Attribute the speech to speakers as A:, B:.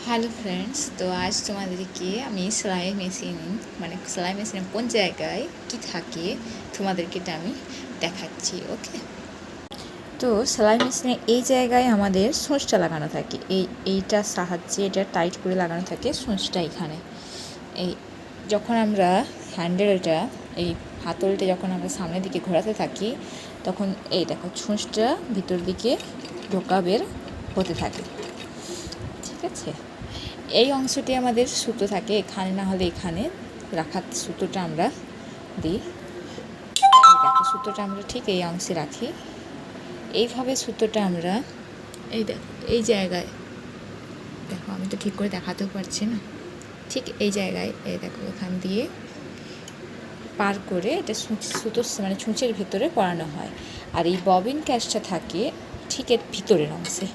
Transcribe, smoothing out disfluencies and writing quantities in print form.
A: Hello friends, তো আজ তোমাদেরকে আমি সেলাই মেশিন সেলাই মেশিনে কোন জায়গায় কি থাকে তোমাদেরকে এটা আমি দেখাচ্ছি। ওকে, তো সেলাই মেশিনে এই জায়গায় আমাদের সূঁচটা লাগানো থাকে। এইটার সাহায্যে এটা টাইট করে লাগানো থাকে সূঁচটা এখানে। এই যখন আমরা হ্যান্ডেলটা এই হাতলটা যখন আমরা সামনের দিকে ঘোরাতে থাকি তখন এই দেখো সূঁচটা ভিতর দিকে ঢোকা বের হতে থাকে। ঠিক আছে, এই অংশটি আমাদের সুতো থাকে এখানে, না হলে এখানে রাখার সুতোটা আমরা দিই। দেখো সুতোটা আমরা ঠিক এই অংশে রাখি। এইভাবে সুতোটা আমরা এই দেখো এই জায়গায়, দেখো আমি তো ঠিক করে দেখাতেও পারছি না, ঠিক এই জায়গায় এই দেখো এখান দিয়ে পার করে এটা সুতো ছুঁচের ভিতরে পরানো হয়। আর এই ববিন ক্যাশটা থাকে ঠিক এর ভিতরের অংশে।